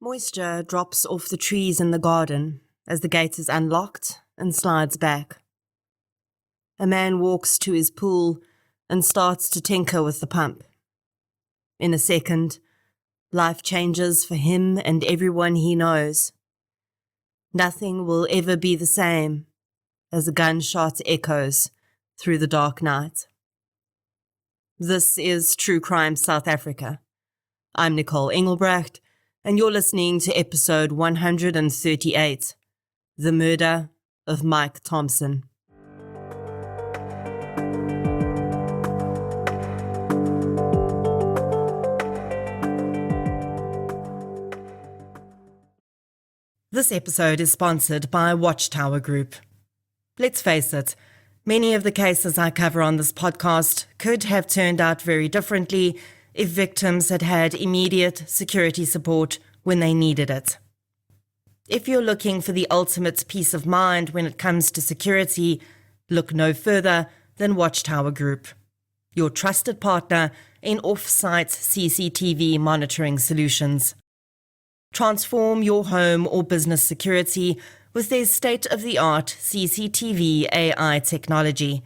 Moisture drops off the trees in the garden as the gate is unlocked and slides back. A man walks to his pool and starts to tinker with the pump. In a second, life changes for him and everyone he knows. Nothing will ever be the same as a gunshot echoes through the dark night. This is True Crime South Africa. I'm Nicole Engelbrecht, and you're listening to episode 138, The Murder of Mike Thomson. This episode is sponsored by Watchtower Group. Let's face it, many of the cases I cover on this podcast could have turned out very differently if victims had had immediate security support when they needed it. If you're looking for the ultimate peace of mind when it comes to security, look no further than Watchtower Group, your trusted partner in off-site CCTV monitoring solutions. Transform your home or business security with their state-of-the-art CCTV AI technology.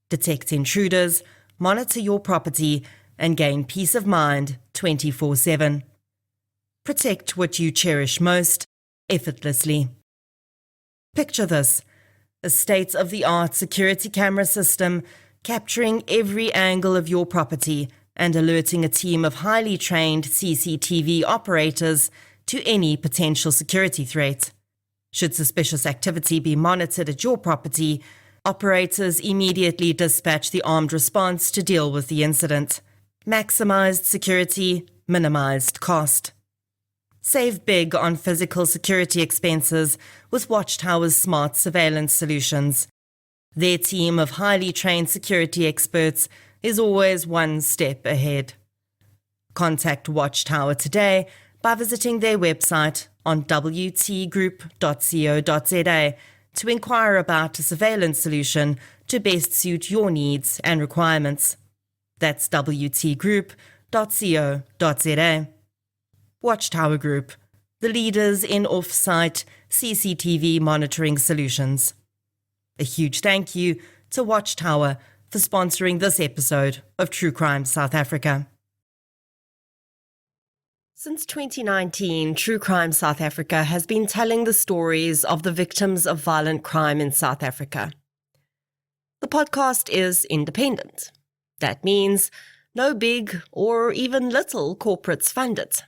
Detect intruders, monitor your property, and gain peace of mind 24/7. Protect what you cherish most, effortlessly. Picture this: a state-of-the-art security camera system capturing every angle of your property and alerting a team of highly trained CCTV operators to any potential security threat. Should suspicious activity be monitored at your property, operators immediately dispatch the armed response to deal with the incident. Maximized security, minimized cost. Save big on physical security expenses with Watchtower's smart surveillance solutions. Their team of highly trained security experts is always one step ahead. Contact Watchtower today by visiting their website on wtgroup.co.za to inquire about a surveillance solution to best suit your needs and requirements. That's wtgroup.co.za. Watchtower Group, the leaders in off-site CCTV monitoring solutions. A huge thank you to Watchtower for sponsoring this episode of True Crime South Africa. Since 2019, True Crime South Africa has been telling the stories of the victims of violent crime in South Africa. The podcast is independent. That means no big or even little corporates fund it.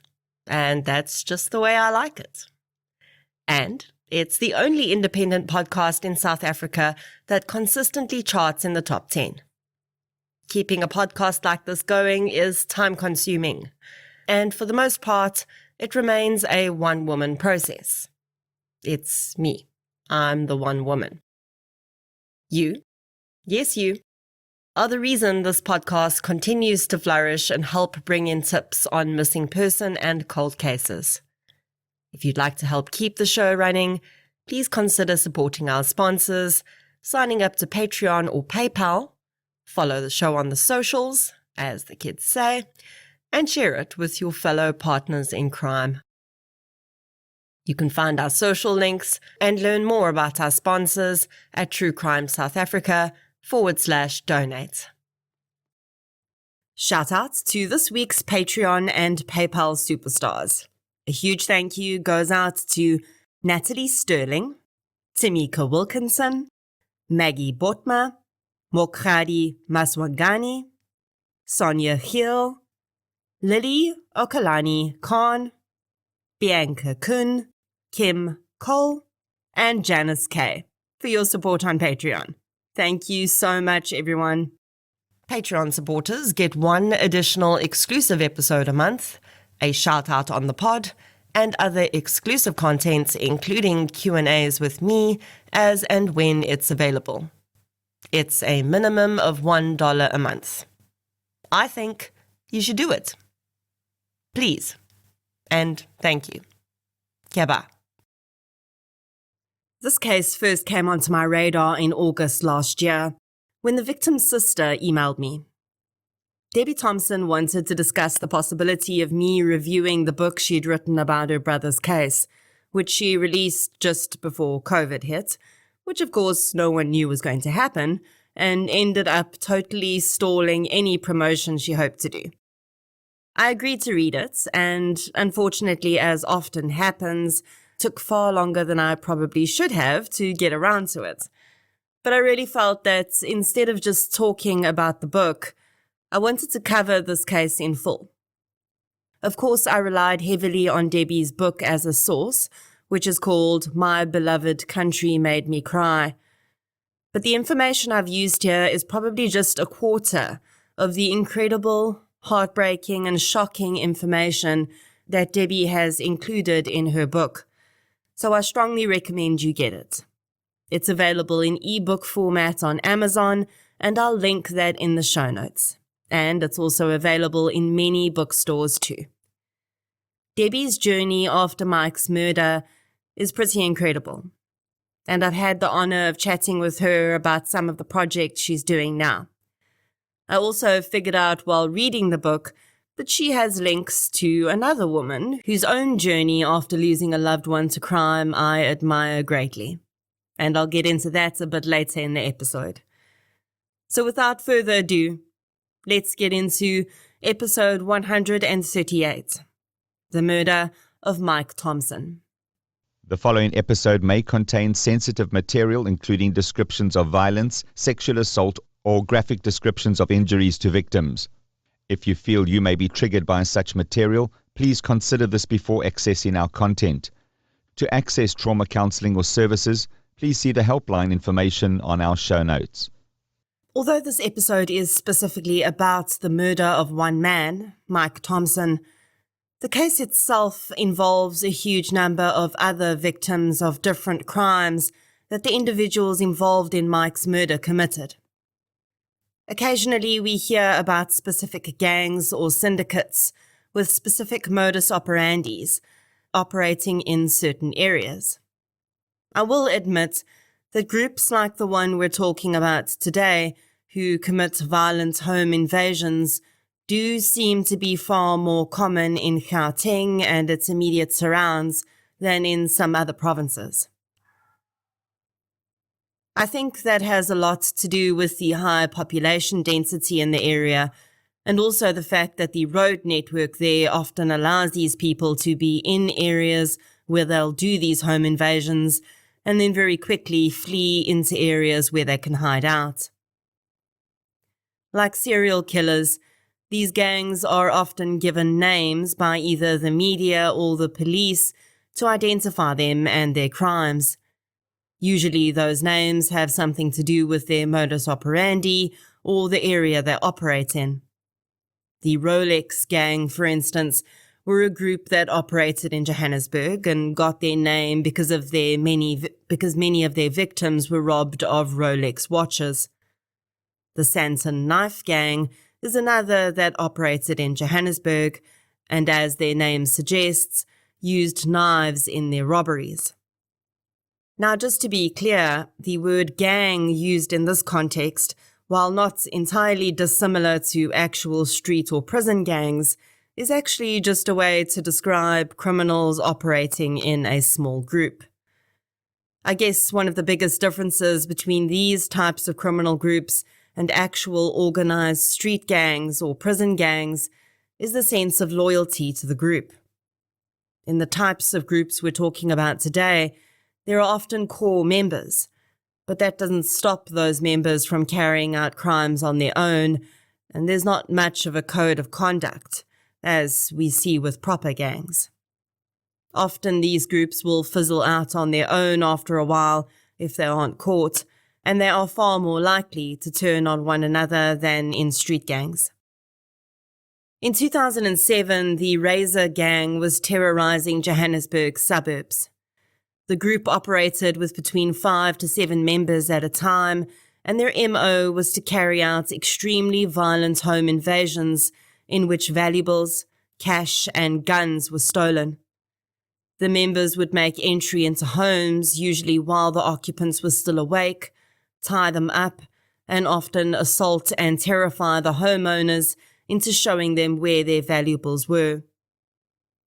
And that's just the way I like it. And it's the only independent podcast in South Africa that consistently charts in the top 10. Keeping a podcast like this going is time-consuming, and for the most part, it remains a one-woman process. It's me. I'm the one woman. You, yes you, are the reason this podcast continues to flourish and help bring in tips on missing person and cold cases. If you'd like to help keep the show running, please consider supporting our sponsors, signing up to Patreon or PayPal, follow the show on the socials, as the kids say, and share it with your fellow partners in crime. You can find our social links and learn more about our sponsors at True Crime South Africa/donate. Shout out to this week's Patreon and PayPal superstars. A huge thank you goes out to Natalie Sterling, Tamika Wilkinson, Maggie Botma, Mokhadi Maswagani, Sonia Hill, Lily Okalani Khan, Bianca Kun, Kim Cole, and Janice K for your support on Patreon. Thank you so much, everyone. Patreon supporters get one additional exclusive episode a month, a shout-out on the pod, and other exclusive content, including Q&As with me as and when it's available. It's a minimum of $1 a month. I think you should do it. Please. And thank you. Keba. This case first came onto my radar in August last year when the victim's sister emailed me. Debbie Thomson wanted to discuss the possibility of me reviewing the book she'd written about her brother's case, which she released just before COVID hit, which of course no one knew was going to happen, and ended up totally stalling any promotion she hoped to do. I agreed to read it, and unfortunately, as often happens, took far longer than I probably should have to get around to it. But I really felt that instead of just talking about the book, I wanted to cover this case in full. Of course, I relied heavily on Debbie's book as a source, which is called My Beloved Country Made Me Cry. But the information I've used here is probably just a quarter of the incredible, heartbreaking, and shocking information that Debbie has included in her book. So I strongly recommend you get it. It's available in ebook format on Amazon, and I'll link that in the show notes. And it's also available in many bookstores too. Debbie's journey after Mike's murder is pretty incredible. And I've had the honor of chatting with her about some of the projects she's doing now. I also figured out while reading the book that she has links to another woman whose own journey after losing a loved one to crime I admire greatly. And I'll get into that a bit later in the episode. So without further ado, let's get into episode 138, The Murder of Mike Thomson. The following episode may contain sensitive material, including descriptions of violence, sexual assault, or graphic descriptions of injuries to victims. If you feel you may be triggered by such material, please consider this before accessing our content. To access trauma counseling or services, please see the helpline information on our show notes. Although this episode is specifically about the murder of one man, Mike Thomson, the case itself involves a huge number of other victims of different crimes that the individuals involved in Mike's murder committed. Occasionally, we hear about specific gangs or syndicates with specific modus operandis operating in certain areas. I will admit that groups like the one we're talking about today, who commit violent home invasions, do seem to be far more common in Gauteng and its immediate surrounds than in some other provinces. I think that has a lot to do with the high population density in the area, and also the fact that the road network there often allows these people to be in areas where they'll do these home invasions and then very quickly flee into areas where they can hide out. Like serial killers, these gangs are often given names by either the media or the police to identify them and their crimes. Usually those names have something to do with their modus operandi or the area they operate in. The Rolex gang, for instance, were a group that operated in Johannesburg and got their name because many of their victims were robbed of Rolex watches. The Santon Knife Gang is another that operated in Johannesburg and, as their name suggests, used knives in their robberies. Now, just to be clear, the word gang used in this context, while not entirely dissimilar to actual street or prison gangs, is actually just a way to describe criminals operating in a small group. I guess one of the biggest differences between these types of criminal groups and actual organized street gangs or prison gangs is the sense of loyalty to the group. In the types of groups we're talking about today, there are often core members, but that doesn't stop those members from carrying out crimes on their own, and there's not much of a code of conduct, as we see with proper gangs. Often these groups will fizzle out on their own after a while if they aren't caught, and they are far more likely to turn on one another than in street gangs. In 2007, the Razor Gang was terrorizing Johannesburg's suburbs. The group operated with between 5 to 7 members at a time, and their MO was to carry out extremely violent home invasions in which valuables, cash, and guns were stolen. The members would make entry into homes, usually while the occupants were still awake, tie them up, and often assault and terrify the homeowners into showing them where their valuables were.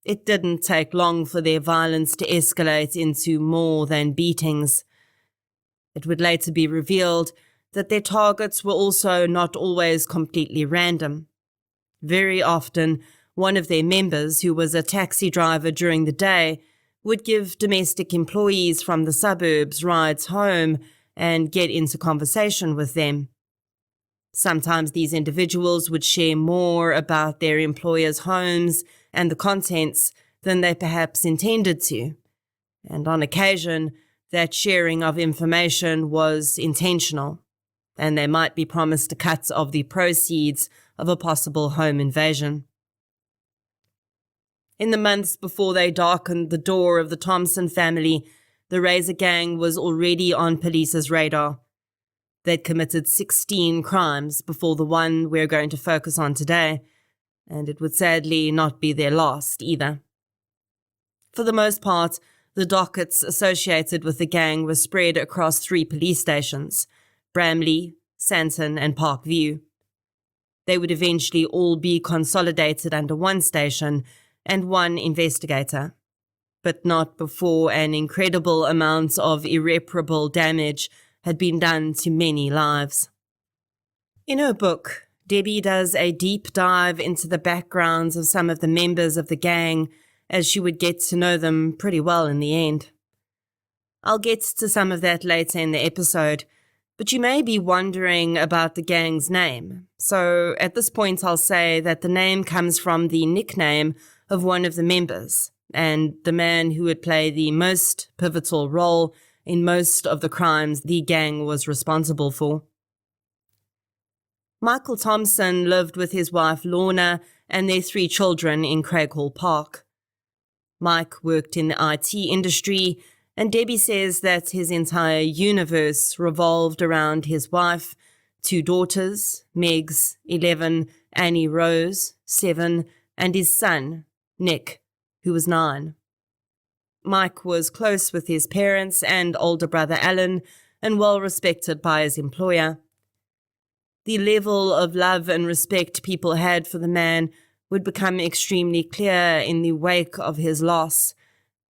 It didn't take long for their violence to escalate into more than beatings. It would later be revealed that their targets were also not always completely random. Very often, one of their members, who was a taxi driver during the day, would give domestic employees from the suburbs rides home and get into conversation with them. Sometimes these individuals would share more about their employers' homes and the contents than they perhaps intended to, and on occasion, that sharing of information was intentional, and they might be promised a cut of the proceeds of a possible home invasion. In the months before they darkened the door of the Thomson family, the Razor Gang was already on police's radar. They'd committed 16 crimes before the one we're going to focus on today, and it would sadly not be their last either. For the most part, the dockets associated with the gang were spread across 3 police stations: Bramley, Santon, and Parkview. They would eventually all be consolidated under one station and one investigator, but not before an incredible amount of irreparable damage had been done to many lives. In her book, Debbie does a deep dive into the backgrounds of some of the members of the gang, as she would get to know them pretty well in the end. I'll get to some of that later in the episode, but you may be wondering about the gang's name. So at this point I'll say that the name comes from the nickname of one of the members, and the man who would play the most pivotal role in most of the crimes the gang was responsible for. Michael Thomson lived with his wife Lorna and their 3 children in Craighall Park. Mike worked in the IT industry, and Debbie says that his entire universe revolved around his wife, 2 daughters, Megs, 11, Annie Rose, 7, and his son, Nick, who was 9. Mike was close with his parents and older brother Alan, and well respected by his employer. The level of love and respect people had for the man would become extremely clear in the wake of his loss,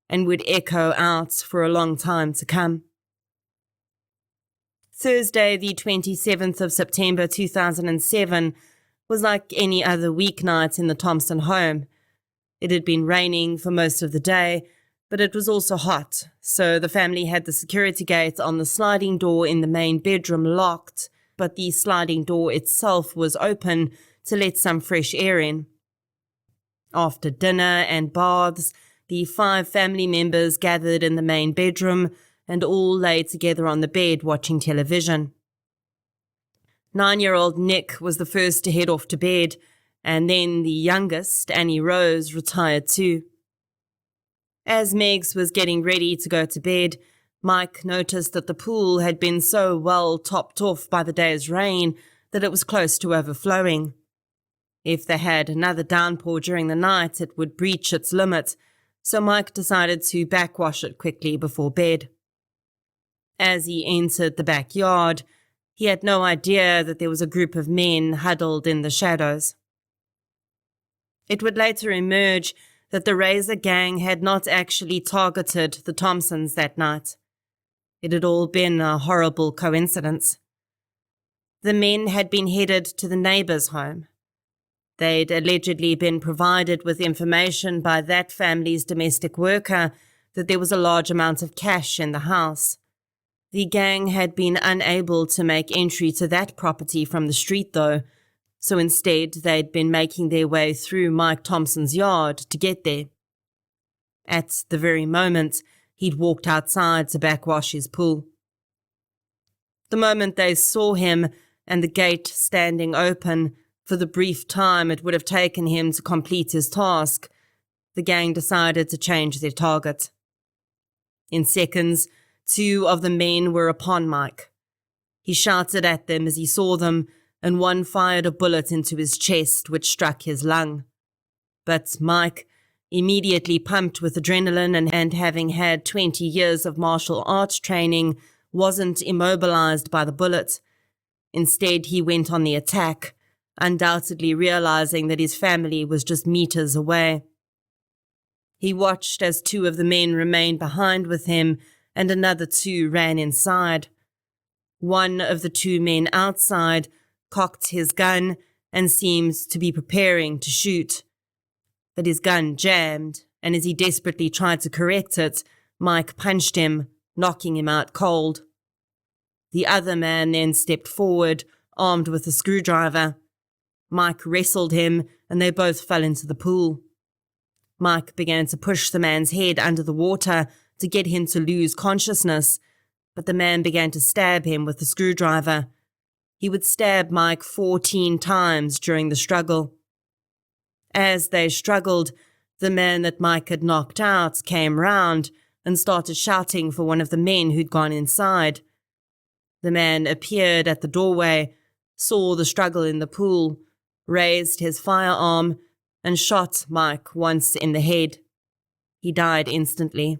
and would echo out for a long time to come. Thursday, the 27th of September 2007, was like any other weeknight in the Thomson home. It had been raining for most of the day, but it was also hot, so the family had the security gate on the sliding door in the main bedroom locked, but the sliding door itself was open to let some fresh air in. After dinner and baths, the 5 family members gathered in the main bedroom and all lay together on the bed watching television. 9-year-old Nick was the first to head off to bed, and then the youngest, Annie Rose, retired too. As Megs was getting ready to go to bed, Mike noticed that the pool had been so well topped off by the day's rain that it was close to overflowing. If they had another downpour during the night, it would breach its limit, so Mike decided to backwash it quickly before bed. As he entered the backyard, he had no idea that there was a group of men huddled in the shadows. It would later emerge that the Razor Gang had not actually targeted the Thomsons that night. It had all been a horrible coincidence. The men had been headed to the neighbour's home. They'd allegedly been provided with information by that family's domestic worker that there was a large amount of cash in the house. The gang had been unable to make entry to that property from the street though, so instead they'd been making their way through Mike Thomson's yard to get there. At the very moment, he'd walked outside to backwash his pool. The moment they saw him and the gate standing open, for the brief time it would have taken him to complete his task, the gang decided to change their target. In seconds, 2 of the men were upon Mike. He shouted at them as he saw them, and one fired a bullet into his chest, which struck his lung. But Mike, immediately pumped with adrenaline and having had 20 years of martial arts training, wasn't immobilized by the bullet. Instead, he went on the attack, undoubtedly realizing that his family was just meters away. He watched as 2 of the men remained behind with him and another 2 ran inside. One of the 2 men outside cocked his gun and seemed to be preparing to shoot. But his gun jammed, and as he desperately tried to correct it, Mike punched him, knocking him out cold. The other man then stepped forward, armed with a screwdriver. Mike wrestled him, and they both fell into the pool. Mike began to push the man's head under the water to get him to lose consciousness, but the man began to stab him with the screwdriver. He would stab Mike 14 times during the struggle. As they struggled, the man that Mike had knocked out came round and started shouting for one of the men who'd gone inside. The man appeared at the doorway, saw the struggle in the pool, raised his firearm, and shot Mike once in the head. He died instantly.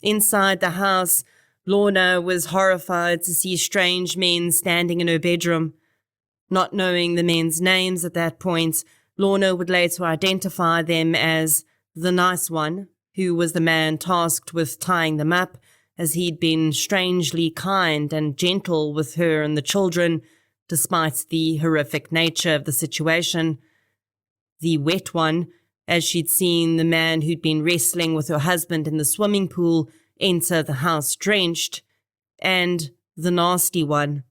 Inside the house, Lorna was horrified to see strange men standing in her bedroom. Not knowing the men's names at that point, Lorna would later identify them as the nice one, who was the man tasked with tying them up, as he'd been strangely kind and gentle with her and the children, despite the horrific nature of the situation. The wet one, as she'd seen the man who'd been wrestling with her husband in the swimming pool enter the house drenched, and the nasty one,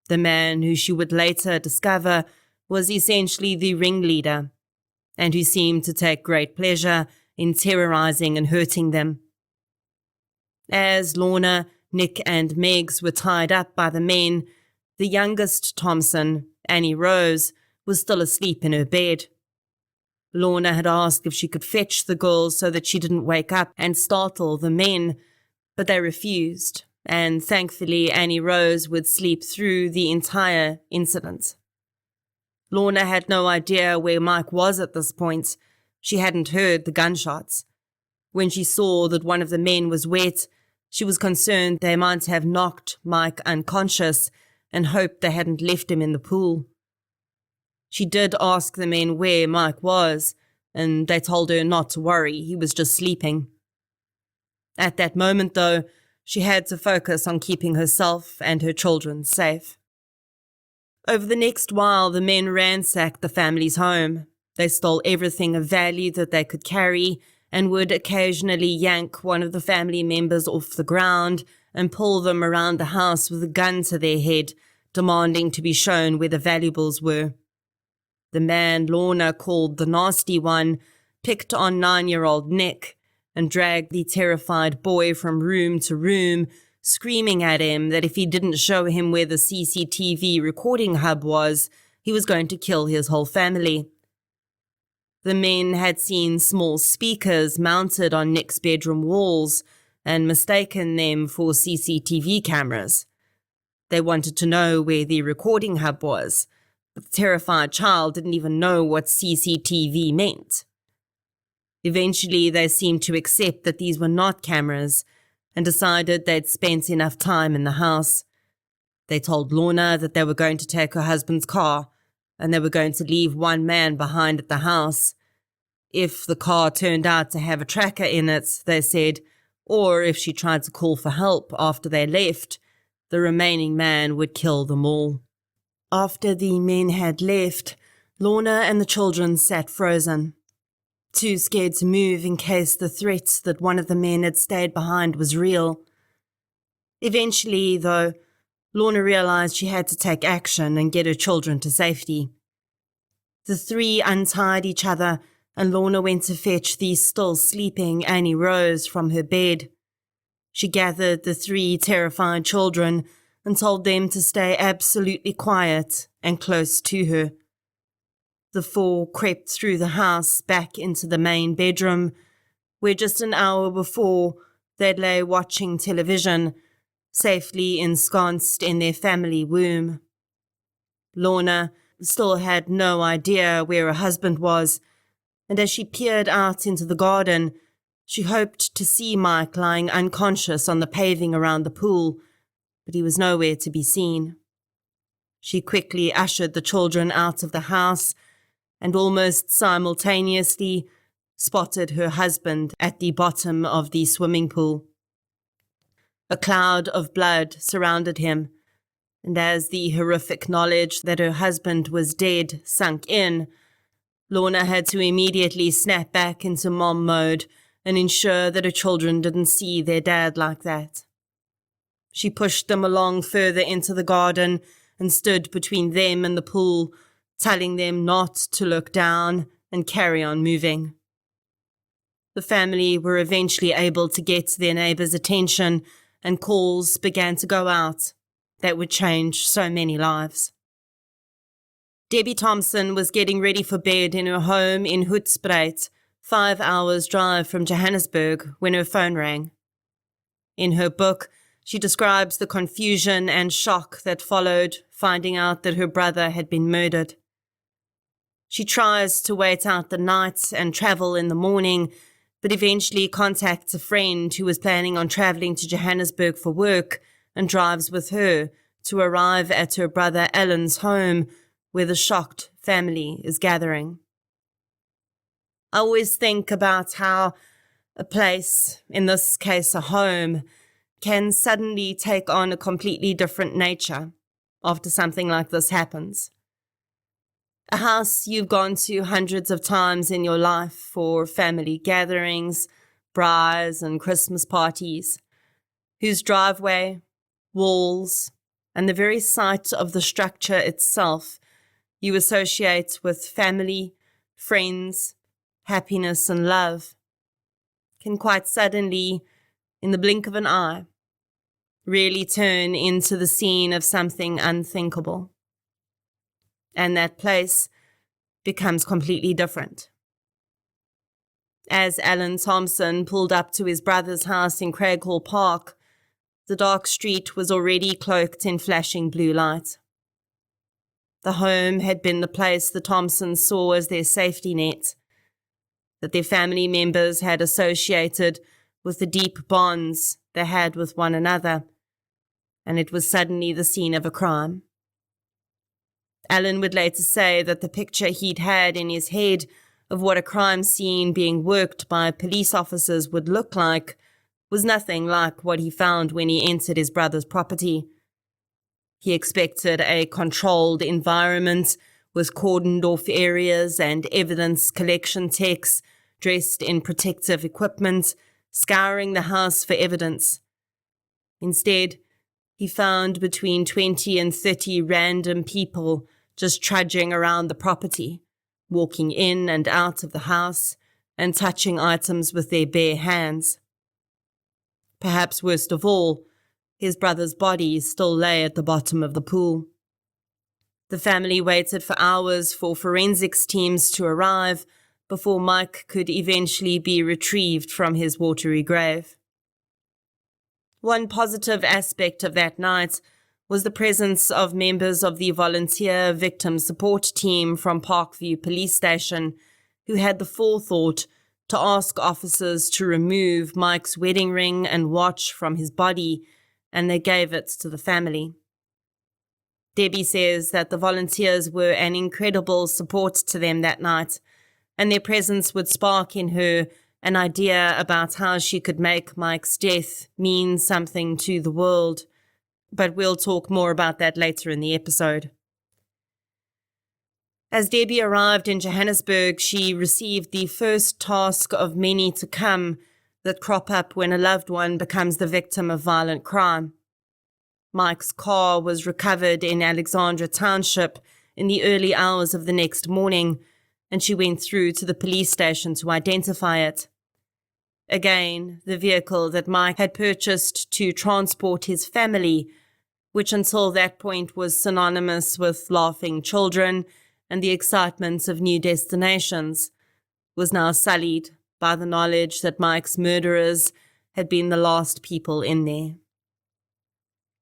the man who she would later discover was essentially the ringleader, and who seemed to take great pleasure in terrorizing and hurting them. As Lorna, Nick and Megs were tied up by the men, the youngest Thomson, Annie Rose, was still asleep in her bed. Lorna had asked if she could fetch the girls so that she didn't wake up and startle the men, but they refused, and thankfully Annie Rose would sleep through the entire incident. Lorna had no idea where Mike was at this point. She hadn't heard the gunshots. When she saw that one of the men was wet, she was concerned they might have knocked Mike unconscious and hoped they hadn't left him in the pool. She did ask the men where Mike was, and they told her not to worry, he was just sleeping. At that moment, though, she had to focus on keeping herself and her children safe. Over the next while, the men ransacked the family's home. They stole everything of value that they could carry and would occasionally yank one of the family members off the ground and pull them around the house with a gun to their head, demanding to be shown where the valuables were. The man Lorna called the nasty one picked on 9-year-old Nick and dragged the terrified boy from room to room, screaming at him that if he didn't show him where the CCTV recording hub was, he was going to kill his whole family. The men had seen small speakers mounted on Nick's bedroom walls and mistaken them for CCTV cameras. They wanted to know where the recording hub was, but the terrified child didn't even know what CCTV meant. Eventually, they seemed to accept that these were not cameras and decided they'd spent enough time in the house. They told Lorna that they were going to take her husband's car and they were going to leave one man behind at the house. If the car turned out to have a tracker in it, they said, or if she tried to call for help after they left, the remaining man would kill them all. After the men had left, Lorna and the children sat frozen, too scared to move in case the threat that one of the men had stayed behind was real. Eventually, though, Lorna realized she had to take action and get her children to safety. The 3 untied each other, and Lorna went to fetch the still sleeping Annie Rose from her bed. She gathered the 3 terrified children and told them to stay absolutely quiet and close to her. The 4 crept through the house back into the main bedroom, where just an hour before they'd lay watching television, safely ensconced in their family womb. Lorna still had no idea where her husband was, and as she peered out into the garden, she hoped to see Mike lying unconscious on the paving around the pool, but he was nowhere to be seen. She quickly ushered the children out of the house and almost simultaneously spotted her husband at the bottom of the swimming pool. A cloud of blood surrounded him, and as the horrific knowledge that her husband was dead sunk in, Lorna had to immediately snap back into mom mode and ensure that her children didn't see their dad like that. She pushed them along further into the garden and stood between them and the pool, telling them not to look down and carry on moving. The family were eventually able to get their neighbours' attention, and calls began to go out that would change so many lives. Debbie Thomson was getting ready for bed in her home in Hoedspruit, 5 hours' drive from Johannesburg, when her phone rang. In her book, she describes the confusion and shock that followed finding out that her brother had been murdered. She tries to wait out the night and travel in the morning, but eventually contacts a friend who was planning on travelling to Johannesburg for work and drives with her to arrive at her brother Alan's home, where the shocked family is gathering. I always think about how a place, in this case a home, can suddenly take on a completely different nature after something like this happens. A house you've gone to hundreds of times in your life for family gatherings, braais and Christmas parties, whose driveway, walls, and the very sight of the structure itself you associate with family, friends, happiness and love, can quite suddenly, in the blink of an eye, really turn into the scene of something unthinkable. And that place becomes completely different. As Alan Thomson pulled up to his brother's house in Craighall Park, the dark street was already cloaked in flashing blue light. The home had been the place the Thomsons saw as their safety net, that their family members had associated with the deep bonds they had with one another, and it was suddenly the scene of a crime. Alan would later say that the picture he'd had in his head of what a crime scene being worked by police officers would look like was nothing like what he found when he entered his brother's property. He expected a controlled environment with cordoned-off areas and evidence collection techs dressed in protective equipment, scouring the house for evidence. Instead, he found between 20 and 30 random people just trudging around the property, walking in and out of the house and touching items with their bare hands. Perhaps worst of all, his brother's body still lay at the bottom of the pool. The family waited for hours for forensics teams to arrive before Mike could eventually be retrieved from his watery grave. One positive aspect of that night was the presence of members of the volunteer victim support team from Parkview Police Station, who had the forethought to ask officers to remove Mike's wedding ring and watch from his body, and they gave it to the family. Debbie says that the volunteers were an incredible support to them that night, and their presence would spark in her an idea about how she could make Mike's death mean something to the world. But we'll talk more about that later in the episode. As Debbie arrived in Johannesburg, she received the first task of many to come that crop up when a loved one becomes the victim of violent crime. Mike's car was recovered in Alexandra Township in the early hours of the next morning, and she went through to the police station to identify it. Again, the vehicle that Mike had purchased to transport his family, which until that point was synonymous with laughing children and the excitement of new destinations, was now sullied by the knowledge that Mike's murderers had been the last people in there.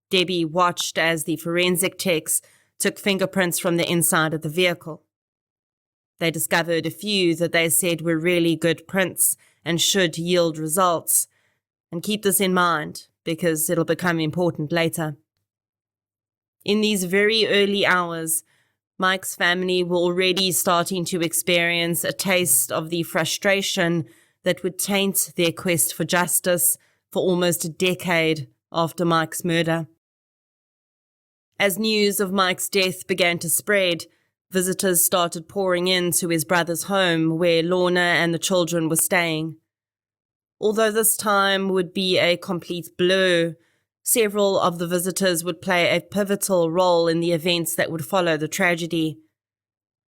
Debbie watched as the forensic techs took fingerprints from the inside of the vehicle. They discovered a few that they said were really good prints and should yield results. And keep this in mind, because it'll become important later. In these very early hours, Mike's family were already starting to experience a taste of the frustration that would taint their quest for justice for almost a decade after Mike's murder. As news of Mike's death began to spread, visitors started pouring into his brother's home where Lorna and the children were staying. Although this time would be a complete blur, several of the visitors would play a pivotal role in the events that would follow the tragedy.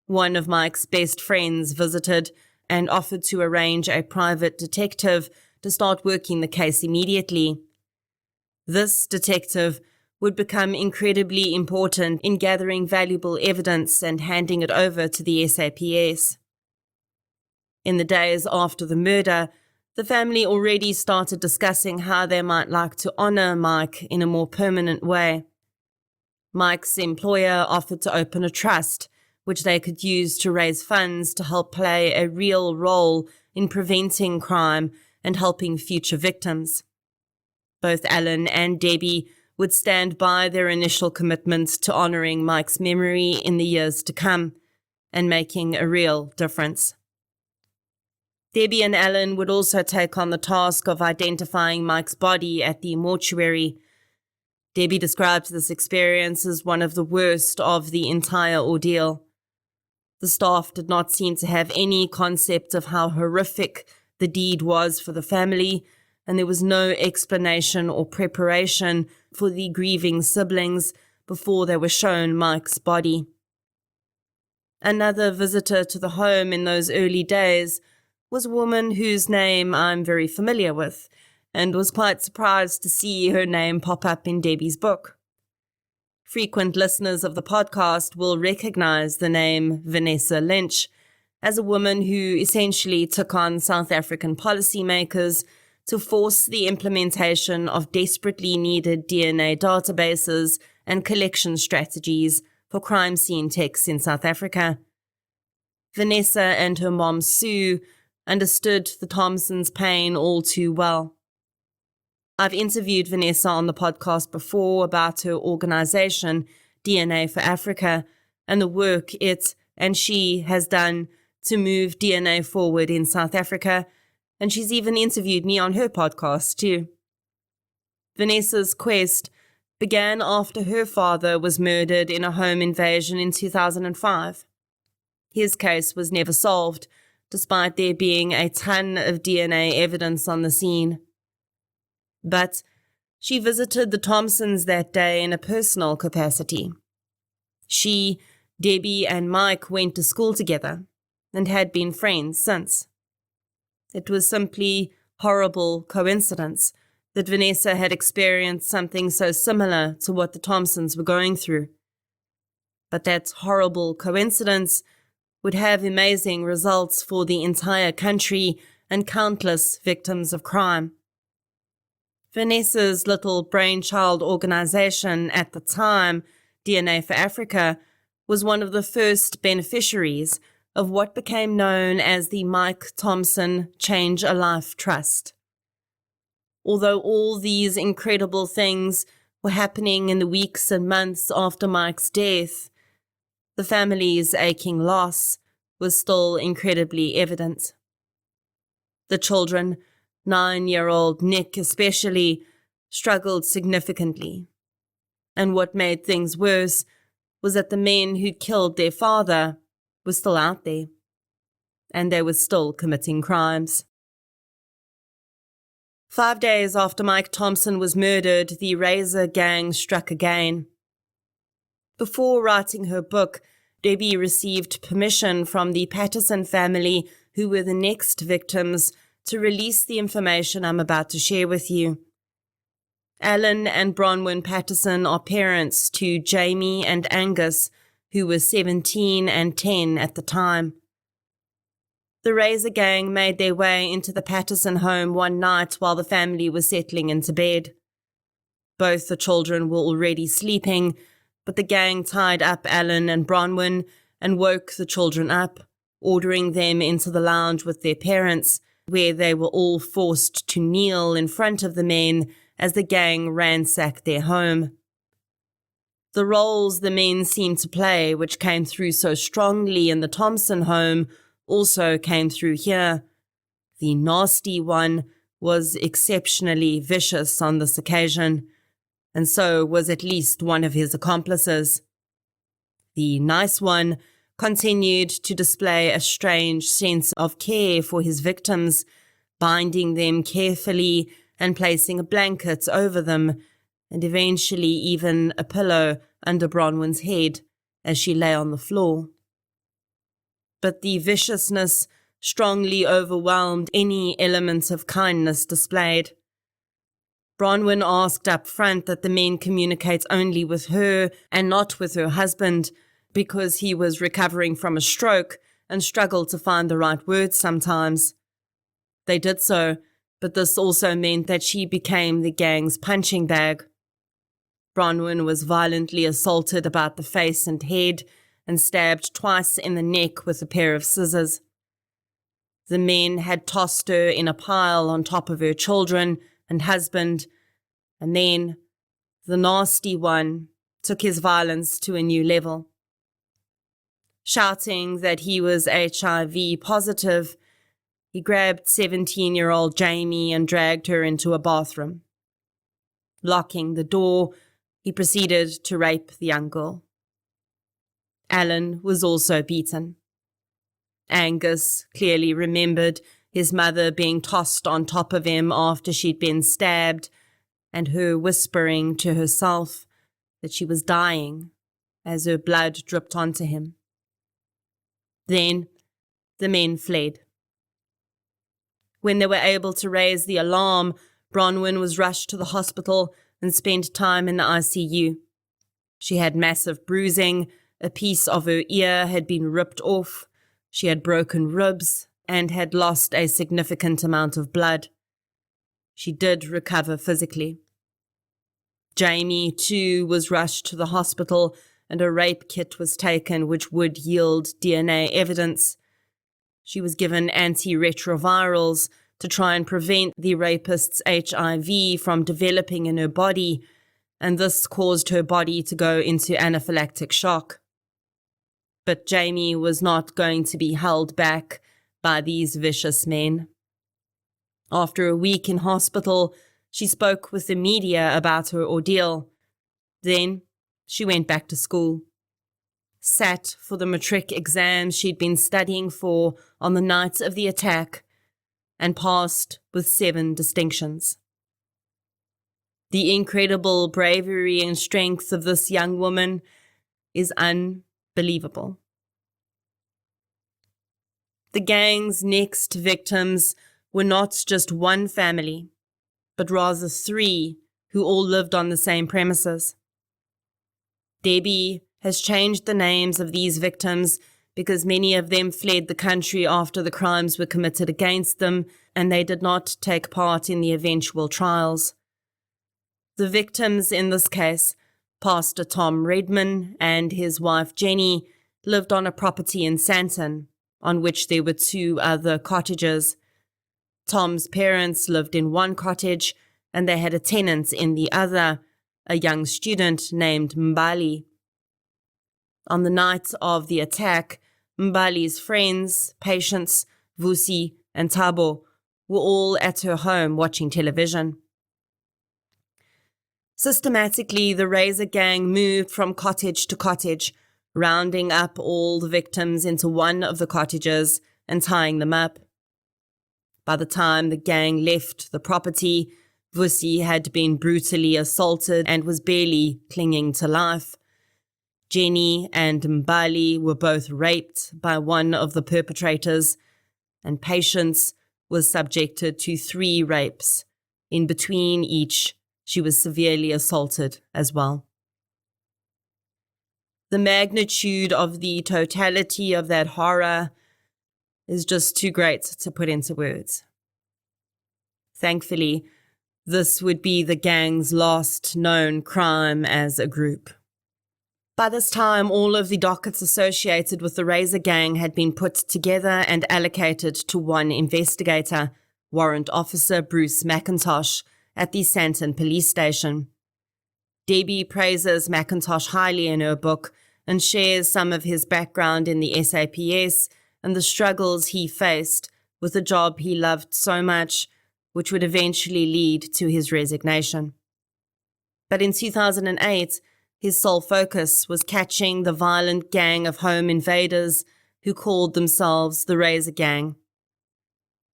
One of Mike's best friends visited and offered to arrange a private detective to start working the case immediately. This detective would become incredibly important in gathering valuable evidence and handing it over to the SAPS. In the days after the murder, the family already started discussing how they might like to honor Mike in a more permanent way. Mike's employer offered to open a trust, which they could use to raise funds to help play a real role in preventing crime and helping future victims. Both Alan and Debbie would stand by their initial commitment to honoring Mike's memory in the years to come and making a real difference. Debbie and Alan would also take on the task of identifying Mike's body at the mortuary. Debbie described this experience as one of the worst of the entire ordeal. The staff did not seem to have any concept of how horrific the deed was for the family, and there was no explanation or preparation for the grieving siblings before they were shown Mike's body. Another visitor to the home in those early days was a woman whose name I'm very familiar with, and was quite surprised to see her name pop up in Debbie's book. Frequent listeners of the podcast will recognize the name Vanessa Lynch as a woman who essentially took on South African policymakers to force the implementation of desperately needed DNA databases and collection strategies for crime scene techs in South Africa. Vanessa and her mom Sue understood the Thomsons' pain all too well. I've interviewed Vanessa on the podcast before about her organization, DNA for Africa, and the work it and she has done to move DNA forward in South Africa, and she's even interviewed me on her podcast too. Vanessa's quest began after her father was murdered in a home invasion in 2005. His case was never solved, despite there being a ton of DNA evidence on the scene. But she visited the Thomsons that day in a personal capacity. She, Debbie, and Mike went to school together and had been friends since. It was simply horrible coincidence that Vanessa had experienced something so similar to what the Thomsons were going through. But that horrible coincidence would have amazing results for the entire country and countless victims of crime. Vanessa's little brainchild organization at the time, DNA for Africa, was one of the first beneficiaries of what became known as the Mike Thomson Change a Life Trust. Although all these incredible things were happening in the weeks and months after Mike's death, the family's aching loss was still incredibly evident. The children, 9-year-old Nick especially, struggled significantly. And what made things worse was that the men who'd killed their father were still out there, and they were still committing crimes. 5 days after Mike Thomson was murdered, the Razor Gang struck again. Before writing her book, Debbie received permission from the Patterson family, who were the next victims, to release the information I'm about to share with you. Alan and Bronwyn Patterson are parents to Jamie and Angus, who were 17 and 10 at the time. The Razor Gang made their way into the Patterson home one night while the family was settling into bed. Both the children were already sleeping, but the gang tied up Alan and Bronwyn and woke the children up, ordering them into the lounge with their parents, where they were all forced to kneel in front of the men as the gang ransacked their home. The roles the men seemed to play, which came through so strongly in the Thomson home, also came through here. The nasty one was exceptionally vicious on this occasion, and so was at least one of his accomplices. The nice one continued to display a strange sense of care for his victims, binding them carefully and placing a blanket over them, and eventually even a pillow under Bronwyn's head as she lay on the floor. But the viciousness strongly overwhelmed any element of kindness displayed. Bronwyn asked up front that the men communicate only with her and not with her husband, because he was recovering from a stroke and struggled to find the right words sometimes. They did so, but this also meant that she became the gang's punching bag. Bronwyn was violently assaulted about the face and head and stabbed twice in the neck with a pair of scissors. The men had tossed her in a pile on top of her children and husband, and then the nasty one took his violence to a new level. Shouting that he was HIV positive, he grabbed 17-year-old Jamie and dragged her into a bathroom. Locking the door, he proceeded to rape the young girl. Alan was also beaten. Angus clearly remembered his mother being tossed on top of him after she'd been stabbed, and her whispering to herself that she was dying as her blood dripped onto him. Then the men fled. When they were able to raise the alarm, Bronwyn was rushed to the hospital and spent time in the ICU. She had massive bruising, a piece of her ear had been ripped off, she had broken ribs, and had lost a significant amount of blood. She did recover physically. Jamie, too, was rushed to the hospital, and a rape kit was taken which would yield DNA evidence. She was given antiretrovirals to try and prevent the rapist's HIV from developing in her body, and this caused her body to go into anaphylactic shock. But Jamie was not going to be held back by these vicious men. After a week in hospital, she spoke with the media about her ordeal. Then she went back to school, sat for the matric exams she'd been studying for on the night of the attack, and passed with 7 distinctions. The incredible bravery and strength of this young woman is unbelievable. The gang's next victims were not just one family, but rather 3 who all lived on the same premises. Debbie has changed the names of these victims because many of them fled the country after the crimes were committed against them, and they did not take part in the eventual trials. The victims in this case, Pastor Tom Redman and his wife Jenny, lived on a property in Santon, on which there were 2 other cottages. Tom's parents lived in one cottage, and they had a tenant in the other, a young student named Mbali. On the night of the attack, Mbali's friends, patients, Vusi and Thabo, were all at her home watching television. Systematically, the Razor Gang moved from cottage to cottage, rounding up all the victims into one of the cottages and tying them up. By the time the gang left the property, Vusi had been brutally assaulted and was barely clinging to life. Jenny and Mbali were both raped by one of the perpetrators, and Patience was subjected to 3 rapes. In between each, she was severely assaulted as well. The magnitude of the totality of that horror is just too great to put into words. Thankfully, this would be the gang's last known crime as a group. By this time, all of the dockets associated with the Razor Gang had been put together and allocated to one investigator, Warrant Officer Bruce McIntosh, at the Santon Police Station. Debbie praises McIntosh highly in her book and shares some of his background in the SAPS and the struggles he faced with a job he loved so much, which would eventually lead to his resignation. But in 2008, his sole focus was catching the violent gang of home invaders who called themselves the Razor Gang.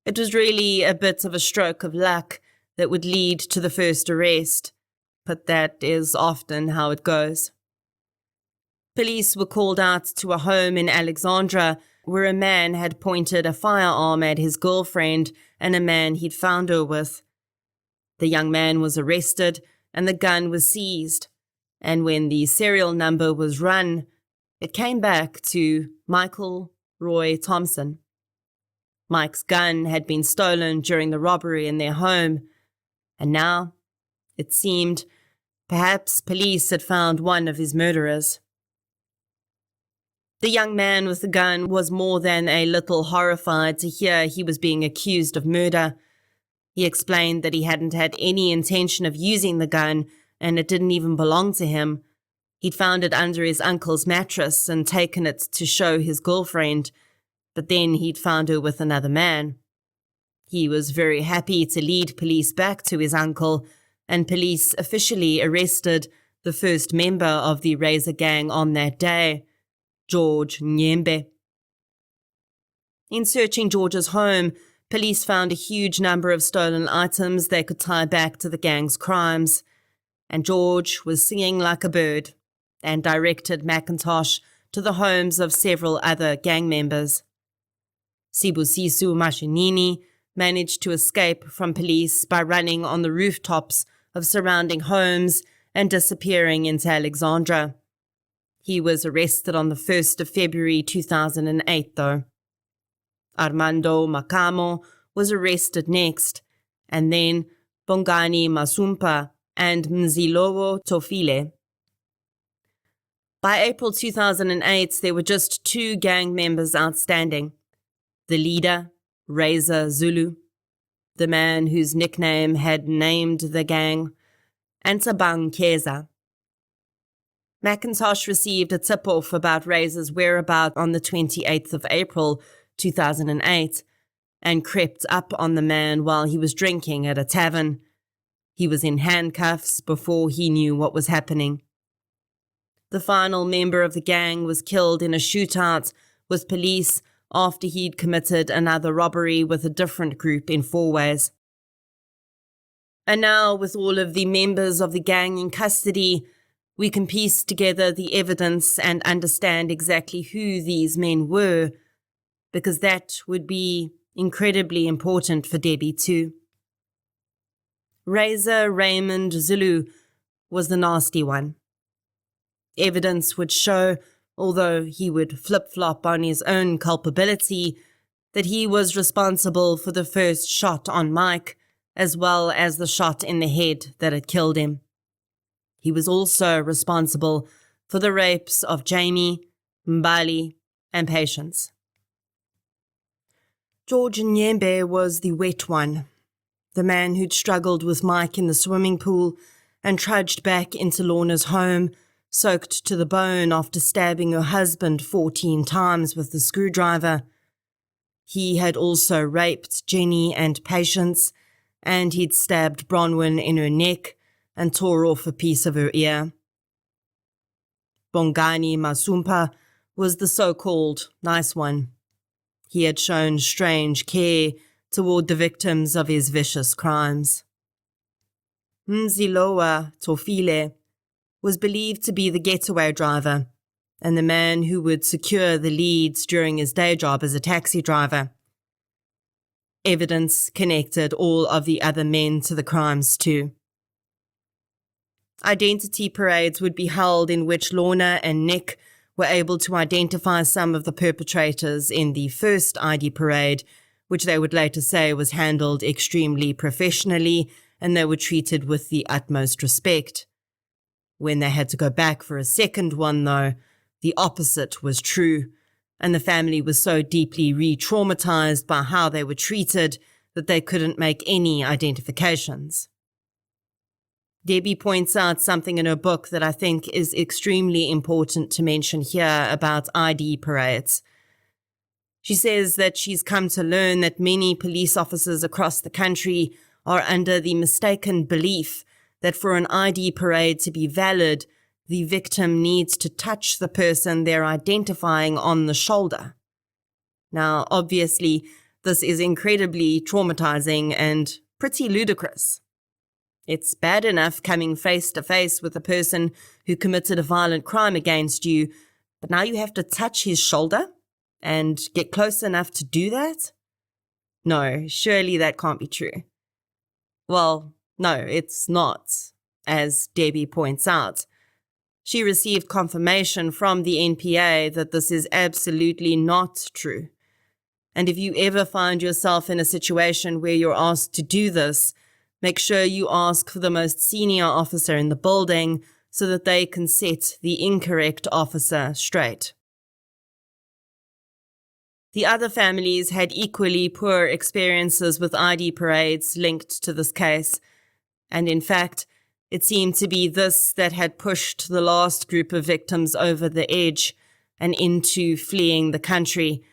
It was really a bit of a stroke of luck that would lead to the first arrest, but that is often how it goes. Police were called out to a home in Alexandra where a man had pointed a firearm at his girlfriend and a man he'd found her with. The young man was arrested and the gun was seized, and when the serial number was run, it came back to Michael Roy Thomson. Mike's gun had been stolen during the robbery in their home, and now, it seemed, perhaps police had found one of his murderers. The young man with the gun was more than a little horrified to hear he was being accused of murder. He explained that he hadn't had any intention of using the gun, and it didn't even belong to him. He'd found it under his uncle's mattress and taken it to show his girlfriend, but then he'd found her with another man. He was very happy to lead police back to his uncle, and police officially arrested the first member of the Razor Gang on that day, George Nyembe. In searching George's home, police found a huge number of stolen items they could tie back to the gang's crimes, and George was singing like a bird and directed McIntosh to the homes of several other gang members. Sibusiso Mashinini managed to escape from police by running on the rooftops of surrounding homes and disappearing into Alexandra. He was arrested on the 1st of February 2008, though. Armando Macamo was arrested next, and then Bongani Masumpa and Mzilowo Tofile. By April 2008, there were just 2 gang members outstanding. The leader, Razor Zulu, the man whose nickname had named the gang, and Tabang Keza. McIntosh received a tip-off about Razor's whereabouts on the 28th of April 2008 and crept up on the man while he was drinking at a tavern. He was in handcuffs before he knew what was happening. The final member of the gang was killed in a shootout with police after he'd committed another robbery with a different group in Fourways. And now, with all of the members of the gang in custody, we can piece together the evidence and understand exactly who these men were, because that would be incredibly important for Debbie too. Razor Raymond Zulu was the nasty one. Evidence would show, although he would flip-flop on his own culpability, that he was responsible for the first shot on Mike, as well as the shot in the head that had killed him. He was also responsible for the rapes of Jamie, Mbali, and Patience. George Nyembe was the wet one, the man who'd struggled with Mike in the swimming pool and trudged back into Lorna's home, soaked to the bone after stabbing her husband 14 times with the screwdriver. He had also raped Jenny and Patience, and he'd stabbed Bronwyn in her neck and tore off a piece of her ear. Bongani Masumpa was the so-called nice one. He had shown strange care toward the victims of his vicious crimes. Mzilowo Tofile was believed to be the getaway driver and the man who would secure the leads during his day job as a taxi driver. Evidence connected all of the other men to the crimes too. Identity parades would be held in which Lorna and Nick were able to identify some of the perpetrators in the first ID parade, which they would later say was handled extremely professionally and they were treated with the utmost respect. When they had to go back for a second one, though, the opposite was true, and the family was so deeply re-traumatized by how they were treated that they couldn't make any identifications. Debbie points out something in her book that I think is extremely important to mention here about ID parades. She says that she's come to learn that many police officers across the country are under the mistaken belief that for an ID parade to be valid, the victim needs to touch the person they're identifying on the shoulder. Now, obviously, this is incredibly traumatizing and pretty ludicrous. It's bad enough coming face to face with a person who committed a violent crime against you, but now you have to touch his shoulder and get close enough to do that? No, surely that can't be true. Well, no, it's not, as Debbie points out. She received confirmation from the NPA that this is absolutely not true. And if you ever find yourself in a situation where you're asked to do this, make sure you ask for the most senior officer in the building so that they can set the incorrect officer straight. The other families had equally poor experiences with ID parades linked to this case, and in fact, it seemed to be this that had pushed the last group of victims over the edge and into fleeing the country,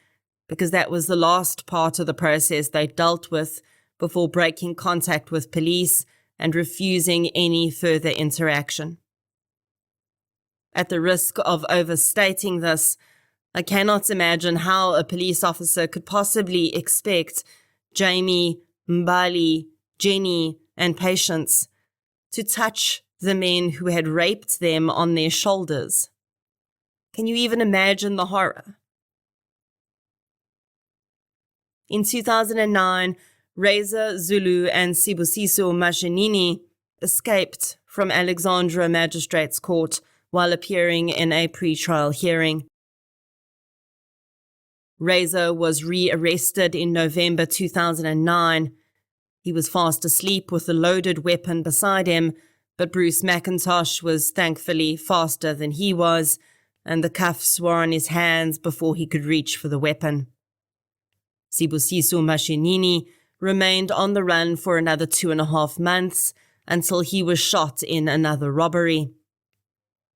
because that was the last part of the process they dealt with before breaking contact with police and refusing any further interaction. At the risk of overstating this, I cannot imagine how a police officer could possibly expect Jamie, Mbali, Jenny, and Patience to touch the men who had raped them on their shoulders. Can you even imagine the horror? In 2009, Reza Zulu and Sibusiso Mashinini escaped from Alexandra Magistrates Court while appearing in a pre-trial hearing. Reza was re-arrested in November 2009. He was fast asleep with a loaded weapon beside him, but Bruce McIntosh was thankfully faster than he was, and the cuffs were on his hands before he could reach for the weapon. Sibusiso Mashinini remained on the run for another 2.5 months until he was shot in another robbery.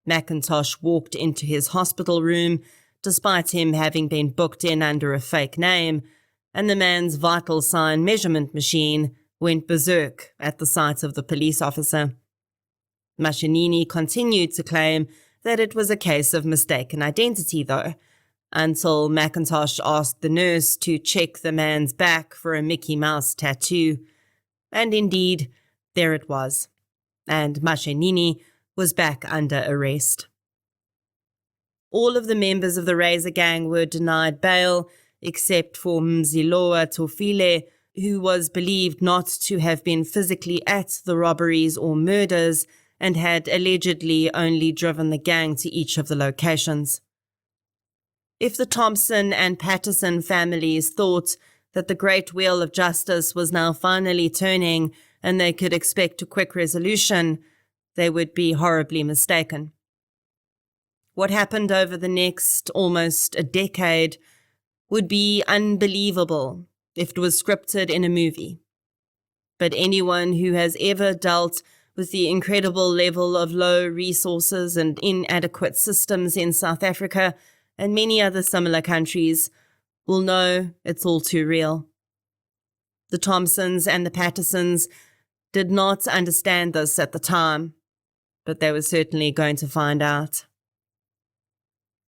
McIntosh walked into his hospital room despite him having been booked in under a fake name, and the man's vital sign measurement machine went berserk at the sight of the police officer. Mashinini continued to claim that it was a case of mistaken identity, though, until McIntosh asked the nurse to check the man's back for a Mickey Mouse tattoo. And indeed, there it was. And Mashinini was back under arrest. All of the members of the Razor Gang were denied bail, except for Mziloa Tofile, who was believed not to have been physically at the robberies or murders and had allegedly only driven the gang to each of the locations. If the Thomson and Patterson families thought that the great wheel of justice was now finally turning and they could expect a quick resolution, they would be horribly mistaken. What happened over the next almost a decade would be unbelievable if it was scripted in a movie. But anyone who has ever dealt with the incredible level of low resources and inadequate systems in South Africa and many other similar countries will know it's all too real. The Thomsons and the Pattersons did not understand this at the time, but they were certainly going to find out.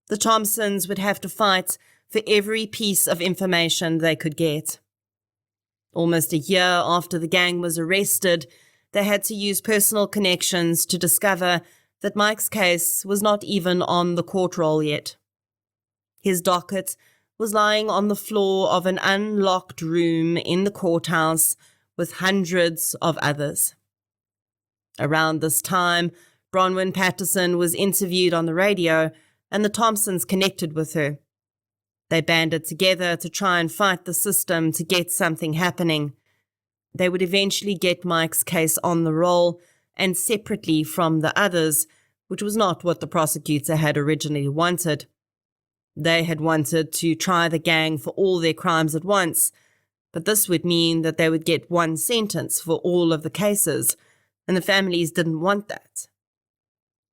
The Thomsons would have to fight for every piece of information they could get. Almost a year after the gang was arrested, they had to use personal connections to discover that Mike's case was not even on the court roll yet. His docket was lying on the floor of an unlocked room in the courthouse with hundreds of others. Around this time, Bronwyn Patterson was interviewed on the radio, and the Thomsons connected with her. They banded together to try and fight the system to get something happening. They would eventually get Mike's case on the roll and separately from the others, which was not what the prosecutor had originally wanted. They had wanted to try the gang for all their crimes at once, but this would mean that they would get one sentence for all of the cases, and the families didn't want that.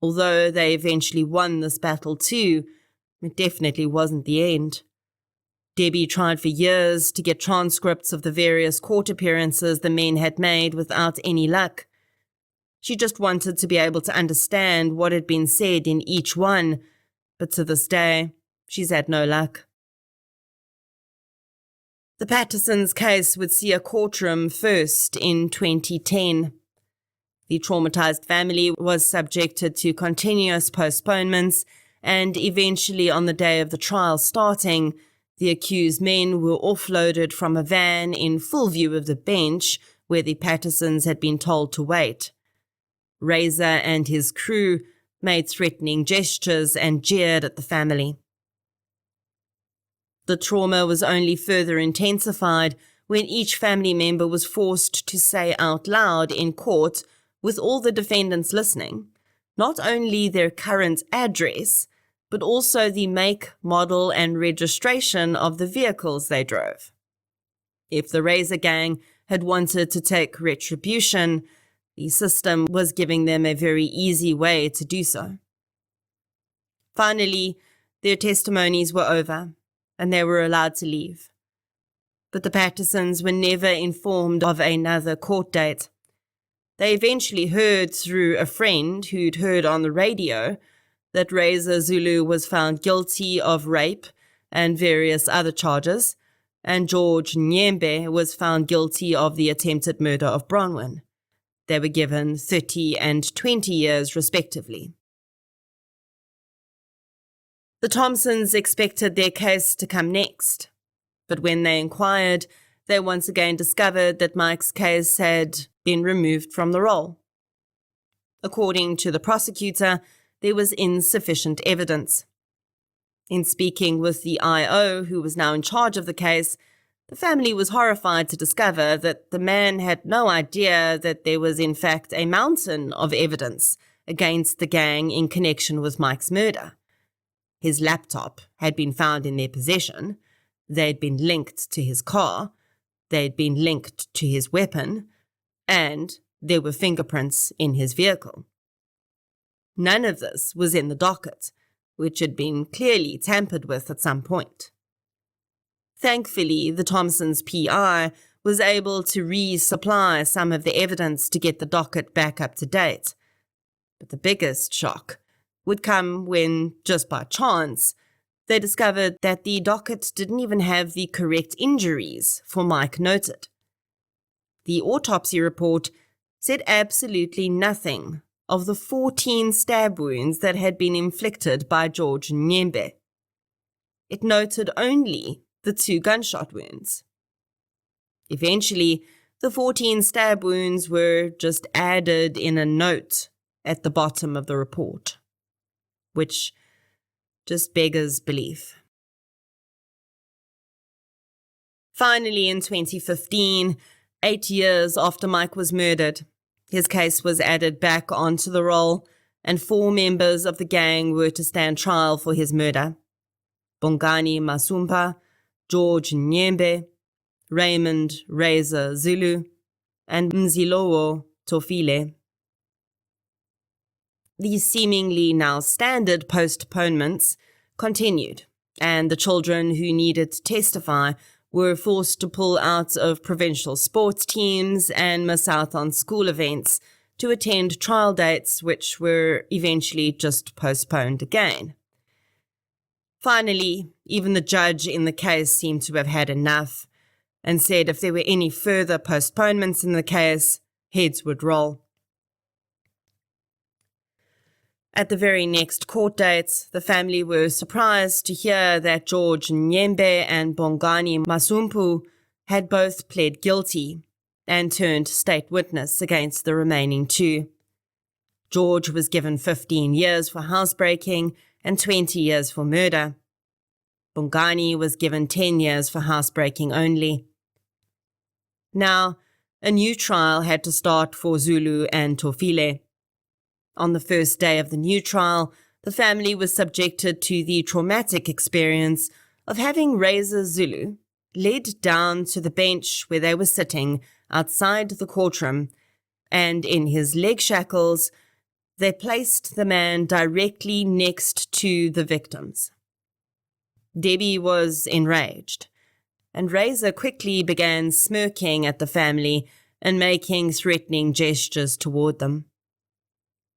Although they eventually won this battle too, it definitely wasn't the end. Debbie tried for years to get transcripts of the various court appearances the men had made without any luck. She just wanted to be able to understand what had been said in each one, but to this day, she's had no luck. The Pattersons' case would see a courtroom first in 2010. The traumatized family was subjected to continuous postponements, and eventually on the day of the trial starting, the accused men were offloaded from a van in full view of the bench where the Pattersons had been told to wait. Razor and his crew made threatening gestures and jeered at the family. The trauma was only further intensified when each family member was forced to say out loud in court, with all the defendants listening, not only their current address, but also the make, model, and registration of the vehicles they drove. If the Razor Gang had wanted to take retribution, the system was giving them a very easy way to do so. Finally, their testimonies were over, and they were allowed to leave. But the Pattersons were never informed of another court date. They eventually heard through a friend who'd heard on the radio that Razor Zulu was found guilty of rape and various other charges, and George Nyembe was found guilty of the attempted murder of Bronwyn. They were given 30 and 20 years respectively. The Thomsons expected their case to come next, but when they inquired, they once again discovered that Mike's case had been removed from the roll. According to the prosecutor, there was insufficient evidence. In speaking with the I.O., who was now in charge of the case, the family was horrified to discover that the man had no idea that there was in fact a mountain of evidence against the gang in connection with Mike's murder. His laptop had been found in their possession, they'd been linked to his car, they'd been linked to his weapon, and there were fingerprints in his vehicle. None of this was in the docket, which had been clearly tampered with at some point. Thankfully, the Thomsons' PI was able to resupply some of the evidence to get the docket back up to date. But the biggest shock would come when, just by chance, they discovered that the docket didn't even have the correct injuries for Mike noted. The autopsy report said absolutely nothing of the 14 stab wounds that had been inflicted by George Nyembe. It noted only the 2 gunshot wounds. Eventually, the 14 stab wounds were just added in a note at the bottom of the report, which just beggars belief. Finally, in 2015, 8 years after Mike was murdered, his case was added back onto the roll, and 4 members of the gang were to stand trial for his murder. Bongani Masumpa, George Nyembe, Raymond Razor Zulu, and Mzilowo Tofile. These seemingly now standard postponements continued, and the children who needed to testify were forced to pull out of provincial sports teams and miss out on school events to attend trial dates, which were eventually just postponed again. Finally, even the judge in the case seemed to have had enough and said if there were any further postponements in the case, heads would roll. At the very next court date, the family were surprised to hear that George Nyembe and Bongani Masumpu had both pled guilty and turned state witness against the remaining 2. George was given 15 years for housebreaking and 20 years for murder. Bongani was given 10 years for housebreaking only. Now, a new trial had to start for Zulu and Tofile. On the first day of the new trial, the family was subjected to the traumatic experience of having Razor Zulu led down to the bench where they were sitting outside the courtroom and in his leg shackles, they placed the man directly next to the victims. Debbie was enraged, and Razor quickly began smirking at the family and making threatening gestures toward them.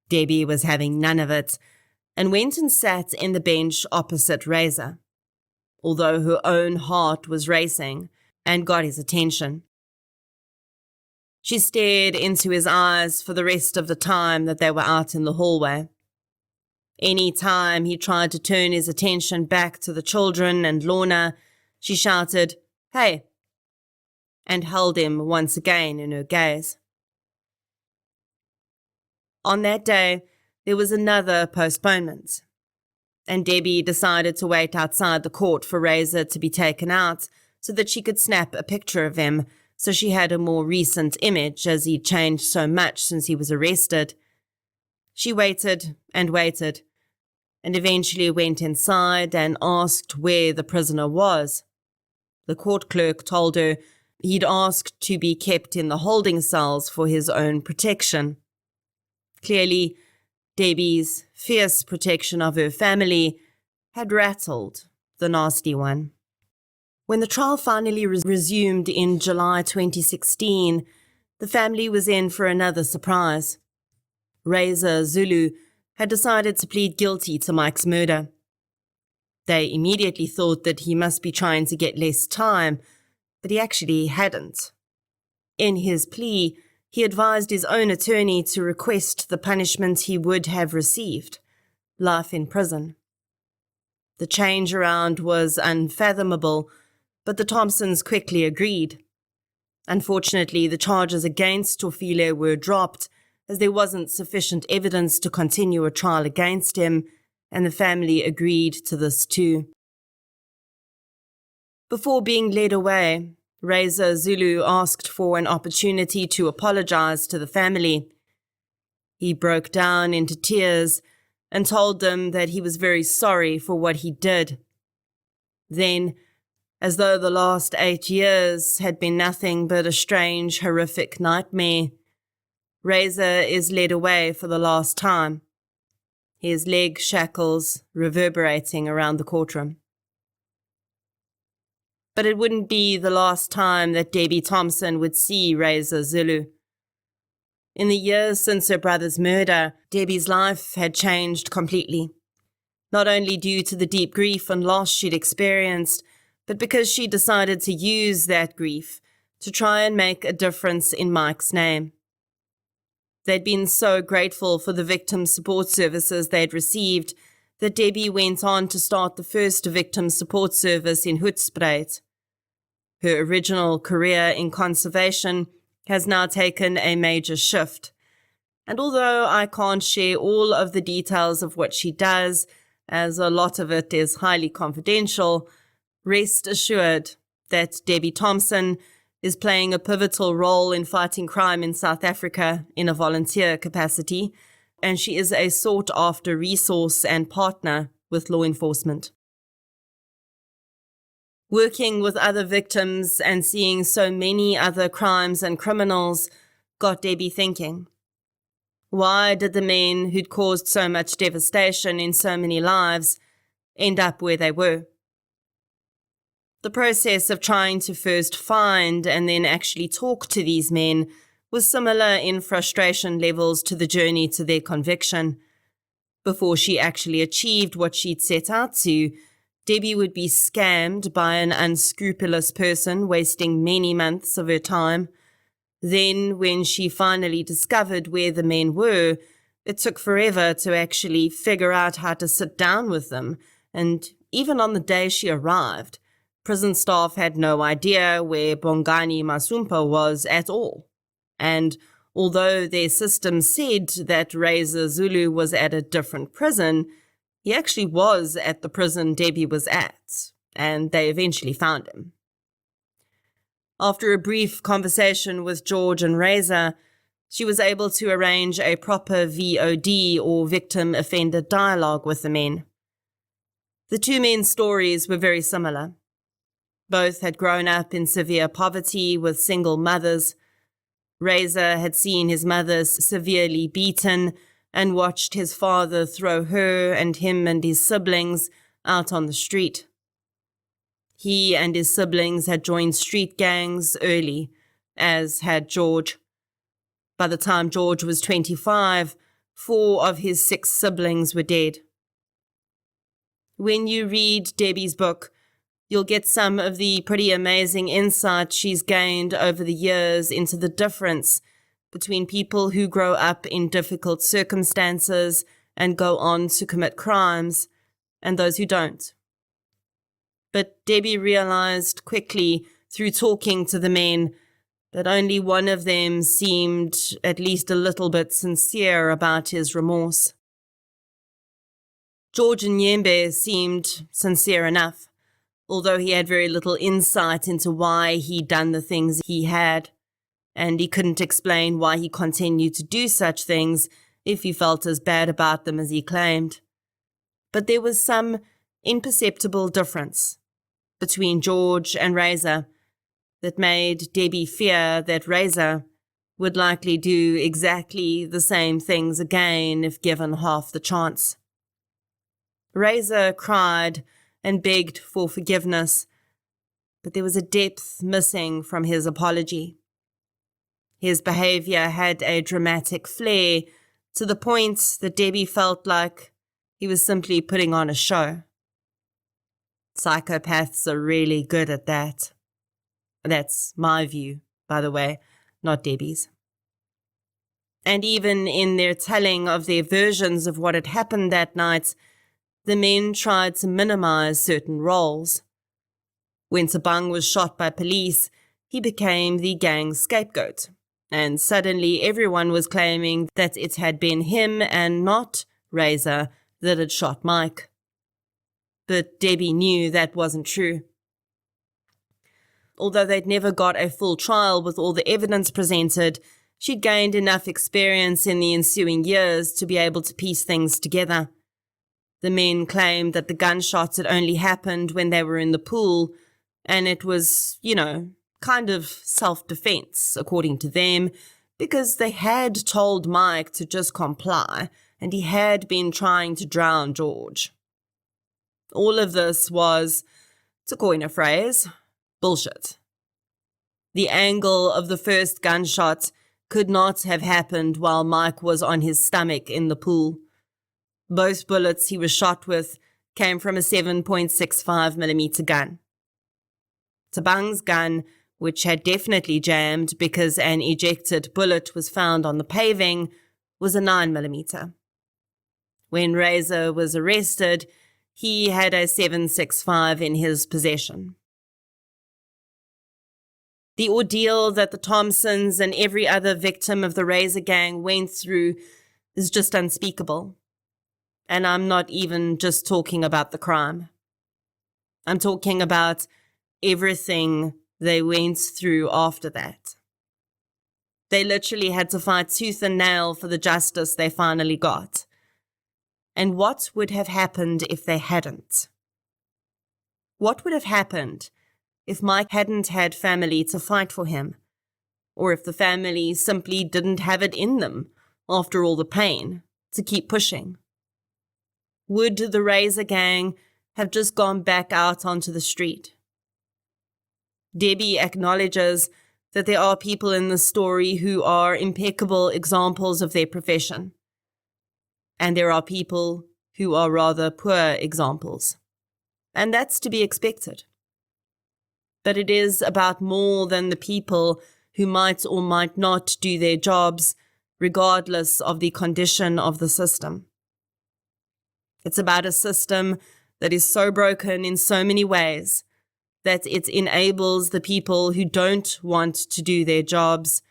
Debbie was having none of it and went and sat in the bench opposite Razor, although her own heart was racing and got his attention. She stared into his eyes for the rest of the time that they were out in the hallway. Any time he tried to turn his attention back to the children and Lorna, she shouted, "Hey," and held him once again in her gaze. On that day, there was another postponement, and Debbie decided to wait outside the court for Razor to be taken out so that she could snap a picture of him, so she had a more recent image as he'd changed so much since he was arrested. She waited, and eventually went inside and asked where the prisoner was. The court clerk told her he'd asked to be kept in the holding cells for his own protection. Clearly, Debbie's fierce protection of her family had rattled the nasty one. When the trial finally resumed in July 2016, the family was in for another surprise. Razor Zulu had decided to plead guilty to Mike's murder. They immediately thought that he must be trying to get less time, but he actually hadn't. In his plea, he advised his own attorney to request the punishment he would have received, life in prison. The change around was unfathomable, but the Thomsons quickly agreed. Unfortunately, the charges against Tofile were dropped as there wasn't sufficient evidence to continue a trial against him, and the family agreed to this too. Before being led away, Razor Zulu asked for an opportunity to apologize to the family. He broke down into tears and told them that he was very sorry for what he did. Then, as though the last 8 years had been nothing but a strange, horrific nightmare, Razor is led away for the last time, his leg shackles reverberating around the courtroom. But it wouldn't be the last time that Debbie Thomson would see Razor Zulu. In the years since her brother's murder, Debbie's life had changed completely, not only due to the deep grief and loss she'd experienced, but because she decided to use that grief to try and make a difference in Mike's name. They'd been so grateful for the victim support services they'd received that Debbie went on to start the first victim support service in Hoedspruit. Her original career in conservation has now taken a major shift, and although I can't share all of the details of what she does, as a lot of it is highly confidential, rest assured that Debbie Thomson is playing a pivotal role in fighting crime in South Africa in a volunteer capacity, and she is a sought-after resource and partner with law enforcement. Working with other victims and seeing so many other crimes and criminals got Debbie thinking. Why did the men who'd caused so much devastation in so many lives end up where they were? The process of trying to first find and then actually talk to these men was similar in frustration levels to the journey to their conviction. Before she actually achieved what she'd set out to, Debbie would be scammed by an unscrupulous person, wasting many months of her time. Then, when she finally discovered where the men were, it took forever to actually figure out how to sit down with them, and even on the day she arrived, prison staff had no idea where Bongani Masumpa was at all. And although their system said that Razor Zulu was at a different prison, he actually was at the prison Debbie was at, and they eventually found him. After a brief conversation with George and Razor, she was able to arrange a proper VOD or victim offender dialogue with the men. The two men's stories were very similar. Both had grown up in severe poverty with single mothers. Razor had seen his mother severely beaten and watched his father throw her and him and his siblings out on the street. He and his siblings had joined street gangs early, as had George. By the time George was 25, 4 of his 6 siblings were dead. When you read Debbie's book, you'll get some of the pretty amazing insight she's gained over the years into the difference between people who grow up in difficult circumstances and go on to commit crimes and those who don't. But Debbie realized quickly through talking to the men that only one of them seemed at least a little bit sincere about his remorse. George Nyembe seemed sincere enough, although he had very little insight into why he'd done the things he had, and he couldn't explain why he continued to do such things if he felt as bad about them as he claimed. But there was some imperceptible difference between George and Razor that made Debbie fear that Razor would likely do exactly the same things again if given half the chance. Razor cried and begged for forgiveness, but there was a depth missing from his apology. His behavior had a dramatic flair to the point that Debbie felt like he was simply putting on a show. Psychopaths are really good at that. That's my view, by the way, not Debbie's. And even in their telling of their versions of what had happened that night, the men tried to minimize certain roles. When Tabang was shot by police, he became the gang's scapegoat, and suddenly everyone was claiming that it had been him and not Razor that had shot Mike. But Debbie knew that wasn't true. Although they'd never got a full trial with all the evidence presented, she'd gained enough experience in the ensuing years to be able to piece things together. The men claimed that the gunshots had only happened when they were in the pool, and it was, kind of self-defense, according to them, because they had told Mike to just comply, and he had been trying to drown George. All of this was, to coin a phrase, bullshit. The angle of the first gunshot could not have happened while Mike was on his stomach in the pool. Both bullets he was shot with came from a 7.65mm gun. Tabang's gun, which had definitely jammed because an ejected bullet was found on the paving, was a 9mm. When Razor was arrested, he had a 7.65 in his possession. The ordeal that the Thomsons and every other victim of the Razor gang went through is just unspeakable. And I'm not even just talking about the crime. I'm talking about everything they went through after that. They literally had to fight tooth and nail for the justice they finally got. And what would have happened if they hadn't? What would have happened if Mike hadn't had family to fight for him? Or if the family simply didn't have it in them, after all the pain, to keep pushing? Would the Razor gang have just gone back out onto the street? Debbie acknowledges that there are people in the story who are impeccable examples of their profession. And there are people who are rather poor examples. And that's to be expected. But it is about more than the people who might or might not do their jobs, regardless of the condition of the system. It's about a system that is so broken in so many ways that it enables the people who don't want to do their jobs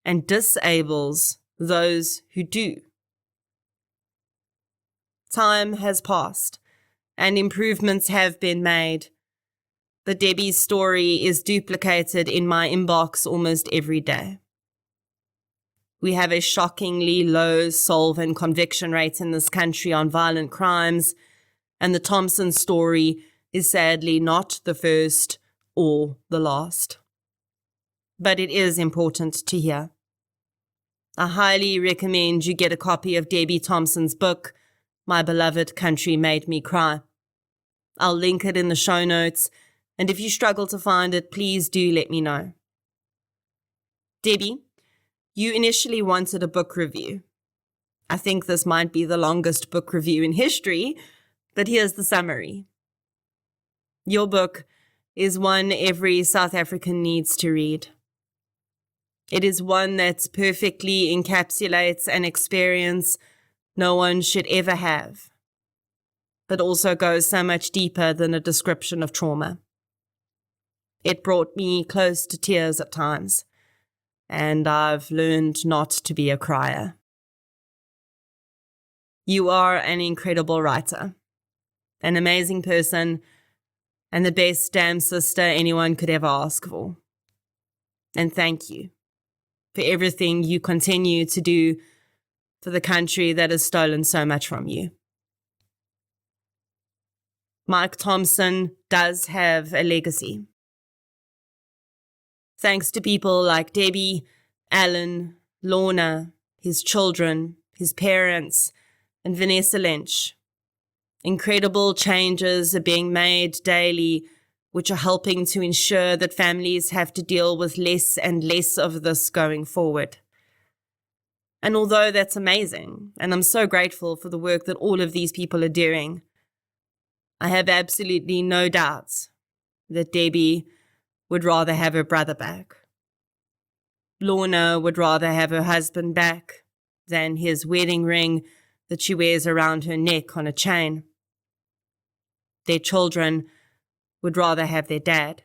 and disables those who do. Time has passed and improvements have been made, but Debbie's story is duplicated in my inbox almost every day. We have a shockingly low solve and conviction rate in this country on violent crimes, and the Thomson story is sadly not the first or the last. But it is important to hear. I highly recommend you get a copy of Debbie Thomson's book, My Beloved Country Made Me Cry. I'll link it in the show notes, and if you struggle to find it, please do let me know. Debbie, you initially wanted a book review. I think this might be the longest book review in history, but here's the summary. Your book is one every South African needs to read. It is one that perfectly encapsulates an experience no one should ever have, but also goes so much deeper than a description of trauma. It brought me close to tears at times, and I've learned not to be a crier. You are an incredible writer, an amazing person, and the best damn sister anyone could ever ask for. And thank you for everything you continue to do for the country that has stolen so much from you. Mike Thomson does have a legacy. Thanks to people like Debbie, Alan, Lorna, his children, his parents, and Vanessa Lynch, incredible changes are being made daily, which are helping to ensure that families have to deal with less and less of this going forward. And although that's amazing, and I'm so grateful for the work that all of these people are doing, I have absolutely no doubts that Debbie would rather have her brother back. Lorna would rather have her husband back than his wedding ring that she wears around her neck on a chain. Their children would rather have their dad.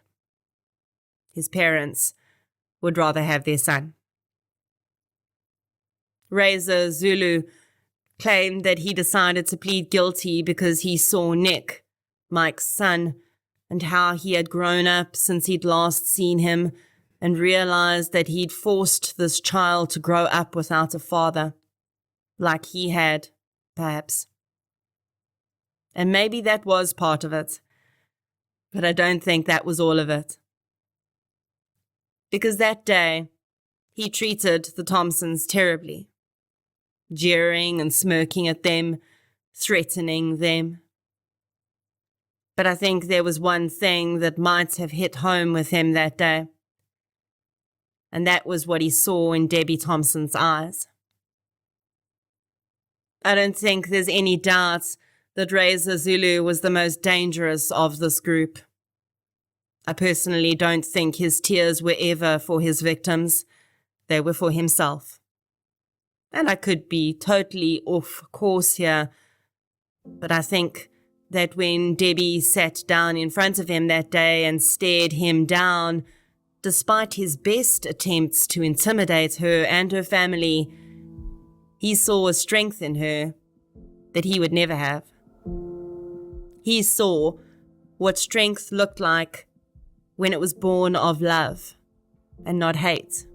His parents would rather have their son. Razor Zulu claimed that he decided to plead guilty because he saw Nick, Mike's son, and how he had grown up since he'd last seen him, and realized that he'd forced this child to grow up without a father, like he had, perhaps. And maybe that was part of it, but I don't think that was all of it. Because that day, he treated the Thomsons terribly, jeering and smirking at them, threatening them. But I think there was one thing that might have hit home with him that day, and that was what he saw in Debbie Thomson's eyes. I don't think there's any doubt that Razor Zulu was the most dangerous of this group. I personally don't think his tears were ever for his victims. They were for himself. And I could be totally off course here, but I think that when Debbie sat down in front of him that day and stared him down, despite his best attempts to intimidate her and her family, he saw a strength in her that he would never have. He saw what strength looked like when it was born of love and not hate.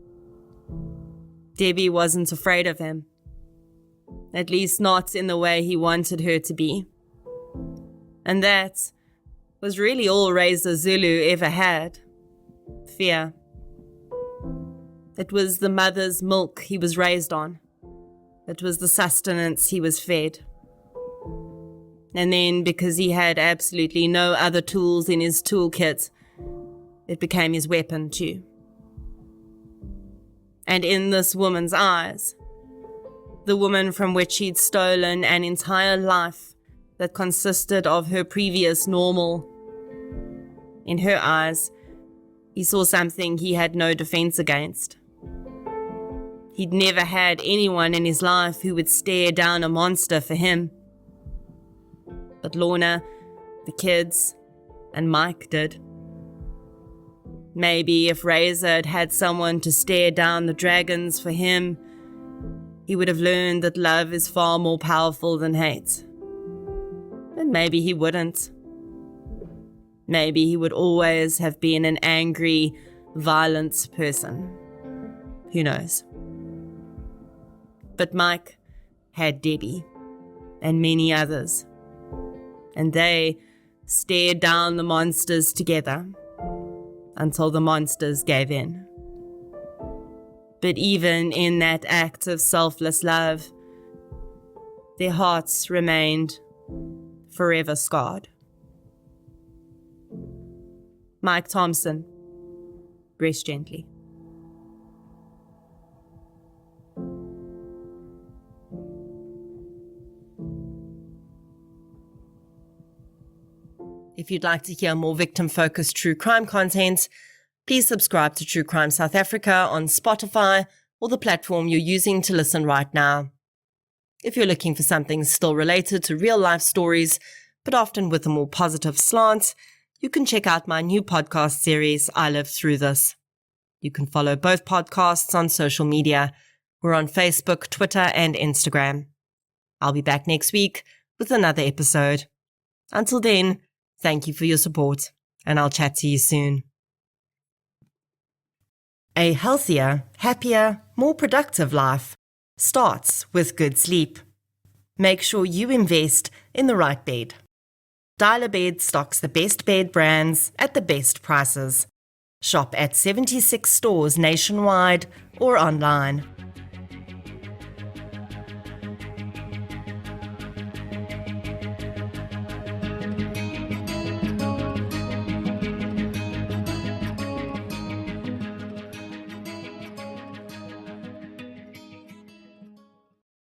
Debbie wasn't afraid of him, at least not in the way he wanted her to be. And that was really all Razor Zulu ever had: fear. It was the mother's milk he was raised on. It was the sustenance he was fed. And then, because he had absolutely no other tools in his toolkit, it became his weapon too. And in this woman's eyes, the woman from which he'd stolen an entire life that consisted of her previous normal, in her eyes, he saw something he had no defense against. He'd never had anyone in his life who would stare down a monster for him. But Lorna, the kids, and Mike did. Maybe if Razor had had someone to stare down the dragons for him, he would have learned that love is far more powerful than hate. And maybe he wouldn't. Maybe he would always have been an angry, violent person. Who knows? But Mike had Debbie, and many others. And they stared down the monsters together until the monsters gave in. But even in that act of selfless love, their hearts remained forever scarred. Mike Thomson, rest gently. If you'd like to hear more victim-focused true crime content, please subscribe to True Crime South Africa on Spotify or the platform you're using to listen right now. If you're looking for something still related to real-life stories, but often with a more positive slant, you can check out my new podcast series, I Lived Through This. You can follow both podcasts on social media. We're on Facebook, Twitter, and Instagram. I'll be back next week with another episode. Until then, thank you for your support, and I'll chat to you soon. A healthier, happier, more productive life starts with good sleep. Make sure you invest in the right bed. Dial-A-Bed stocks the best bed brands at the best prices. Shop at 76 stores nationwide or online.